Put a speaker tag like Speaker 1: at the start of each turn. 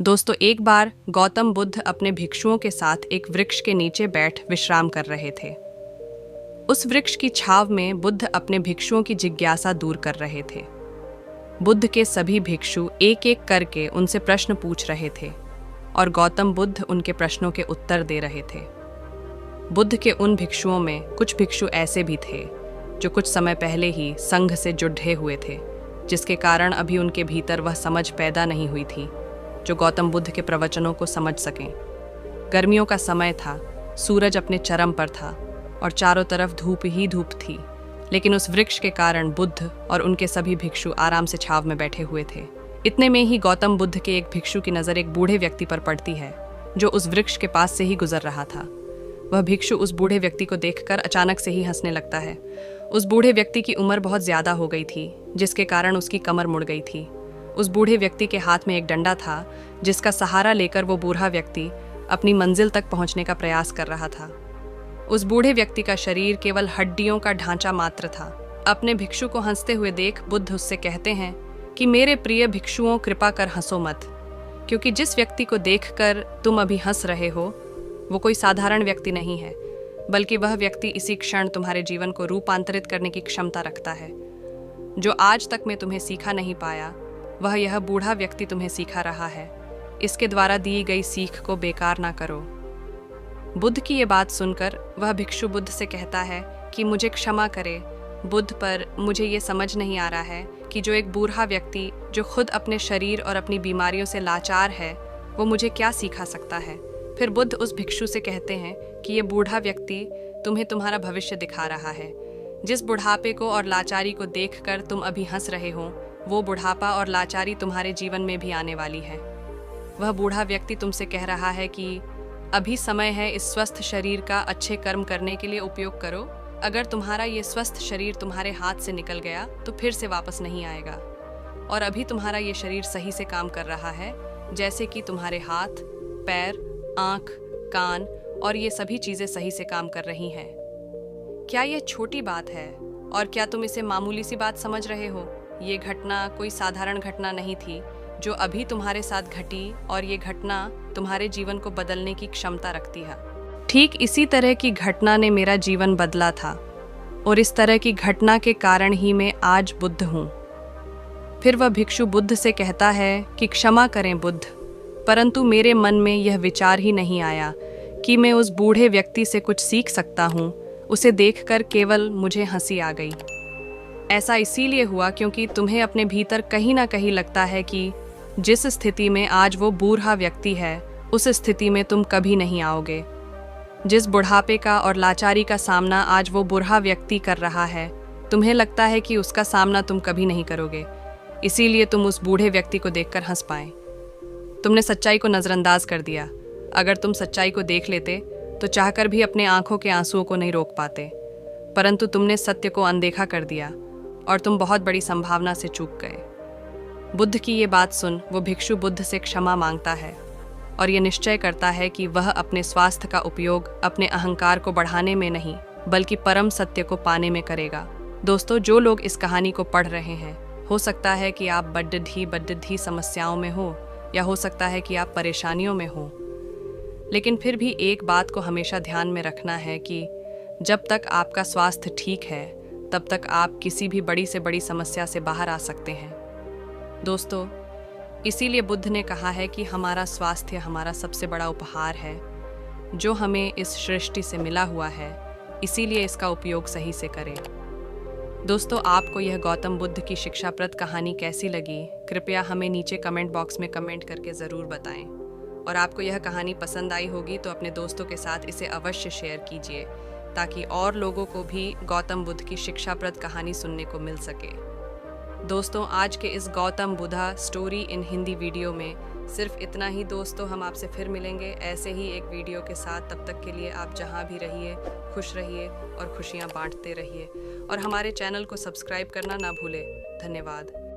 Speaker 1: दोस्तों, एक बार गौतम बुद्ध अपने भिक्षुओं के साथ एक वृक्ष के नीचे बैठ विश्राम कर रहे थे। उस वृक्ष की छांव में बुद्ध अपने भिक्षुओं की जिज्ञासा दूर कर रहे थे। बुद्ध के सभी भिक्षु एक एक करके उनसे प्रश्न पूछ रहे थे और गौतम बुद्ध उनके प्रश्नों के उत्तर दे रहे थे। बुद्ध के उन भिक्षुओं में कुछ भिक्षु ऐसे भी थे जो कुछ समय पहले ही संघ से जुड़े हुए थे, जिसके कारण अभी उनके भीतर वह समझ पैदा नहीं हुई थी जो गौतम बुद्ध के प्रवचनों को समझ सकें। गर्मियों का समय था, सूरज अपने चरम पर था और चारों तरफ धूप ही धूप थी, लेकिन उस वृक्ष के कारण बुद्ध और उनके सभी भिक्षु आराम से छांव में बैठे हुए थे। इतने में ही गौतम बुद्ध के एक भिक्षु की नज़र एक बूढ़े व्यक्ति पर पड़ती है जो उस वृक्ष के पास से ही गुजर रहा था। वह भिक्षु उस बूढ़े व्यक्ति को देखकर अचानक से ही हंसने लगता है। उस बूढ़े व्यक्ति की उम्र बहुत ज़्यादा हो गई थी, जिसके कारण उसकी कमर मुड़ गई थी। उस बूढ़े व्यक्ति के हाथ में एक डंडा था, जिसका सहारा लेकर वो बूढ़ा व्यक्ति अपनी मंजिल तक पहुंचने का प्रयास कर रहा था। उस बूढ़े व्यक्ति का शरीर केवल हड्डियों का ढांचा मात्र था। अपने भिक्षु को हंसते हुए देख बुद्ध उससे कहते हैं कि मेरे प्रिय भिक्षुओं, कृपा कर हंसो मत, क्योंकि जिस व्यक्ति को देखकर तुम अभी हंस रहे हो वो कोई साधारण व्यक्ति नहीं है, बल्कि वह व्यक्ति इसी क्षण तुम्हारे जीवन को रूपांतरित करने की क्षमता रखता है। जो आज तक मैं तुम्हें सिखा नहीं पाया, वह यह बूढ़ा व्यक्ति तुम्हें सिखा रहा है। इसके द्वारा दी गई सीख को बेकार ना करो। बुद्ध की ये बात सुनकर वह भिक्षु बुद्ध से कहता है कि मुझे क्षमा करे बुद्ध, पर मुझे ये समझ नहीं आ रहा है कि जो एक बूढ़ा व्यक्ति जो खुद अपने शरीर और अपनी बीमारियों से लाचार है, वो मुझे क्या सिखा सकता है। फिर बुद्ध उस भिक्षु से कहते हैं कि ये बूढ़ा व्यक्ति तुम्हें तुम्हारा भविष्य दिखा रहा है। जिस बुढ़ापे को और लाचारी को देखकर तुम अभी हंस रहे हो, वो बुढ़ापा और लाचारी तुम्हारे जीवन में भी आने वाली है। वह बूढ़ा व्यक्ति तुमसे कह रहा है कि अभी समय है इस स्वस्थ शरीर का अच्छे कर्म करने के लिए उपयोग करो। अगर तुम्हारा ये स्वस्थ शरीर तुम्हारे हाथ से निकल गया तो फिर से वापस नहीं आएगा, और अभी तुम्हारा ये शरीर सही से काम कर रहा है, जैसे कि तुम्हारे हाथ, पैर, आँख, कान और ये सभी चीज़ें सही से काम कर रही हैं। क्या यह छोटी बात है और क्या तुम इसे मामूली सी बात समझ रहे हो? ये घटना कोई साधारण घटना नहीं थी जो अभी तुम्हारे साथ घटी, और ये घटना तुम्हारे जीवन को बदलने की क्षमता रखती है। ठीक इसी तरह की घटना ने मेरा जीवन बदला था, और इस तरह की घटना के कारण ही मैं आज बुद्ध हूँ। फिर वह भिक्षु बुद्ध से कहता है कि क्षमा करें बुद्ध, परंतु मेरे मन में यह विचार ही नहीं आया कि मैं उस बूढ़े व्यक्ति से कुछ सीख सकता हूँ। उसे देखकर केवल मुझे हंसी आ गई। ऐसा इसीलिए हुआ क्योंकि तुम्हें अपने भीतर कहीं ना कहीं लगता है कि जिस स्थिति में आज वो बूढ़ा व्यक्ति है, उस स्थिति में तुम कभी नहीं आओगे। जिस बुढ़ापे का और लाचारी का सामना आज वो बूढ़ा व्यक्ति कर रहा है, तुम्हें लगता है कि उसका सामना तुम कभी नहीं करोगे, इसीलिए तुम उस बूढ़े व्यक्ति को देखकर हंस पाए। तुमने सच्चाई को नज़रअंदाज कर दिया। अगर तुम सच्चाई को देख लेते तो चाहकर भी अपने आंखों के आंसुओं को नहीं रोक पाते, परंतु तुमने सत्य को अनदेखा कर दिया और तुम बहुत बड़ी संभावना से चूक गए। बुद्ध की ये बात सुन वो भिक्षु बुद्ध से क्षमा मांगता है और ये निश्चय करता है कि वह अपने स्वास्थ्य का उपयोग अपने अहंकार को बढ़ाने में नहीं, बल्कि परम सत्य को पाने में करेगा। दोस्तों, जो लोग इस कहानी को पढ़ रहे हैं, हो सकता है कि आप बड्ढी समस्याओं में हो, या हो सकता है कि आप परेशानियों में हो, लेकिन फिर भी एक बात को हमेशा ध्यान में रखना है कि जब तक आपका स्वास्थ्य ठीक है, तब तक आप किसी भी बड़ी से बड़ी समस्या से बाहर आ सकते हैं। दोस्तों, इसीलिए बुद्ध ने कहा है कि हमारा स्वास्थ्य हमारा सबसे बड़ा उपहार है जो हमें इस सृष्टि से मिला हुआ है, इसीलिए इसका उपयोग सही से करें। दोस्तों, आपको यह गौतम बुद्ध की शिक्षाप्रद कहानी कैसी लगी? कृपया हमें नीचे कमेंट बॉक्स में कमेंट करके ज़रूर बताएं। और आपको यह कहानी पसंद आई होगी तो अपने दोस्तों के साथ इसे अवश्य शेयर कीजिए, ताकि और लोगों को भी गौतम बुद्ध की शिक्षाप्रद कहानी सुनने को मिल सके। दोस्तों, आज के इस Gautam Buddha story in Hindi video में सिर्फ इतना ही। दोस्तों, हम आपसे फिर मिलेंगे ऐसे ही एक वीडियो के साथ। तब तक के लिए आप जहां भी रहिए, खुश रहिए और खुशियां बांटते रहिए, और हमारे चैनल को सब्सक्राइब करना ना भूलें। धन्यवाद।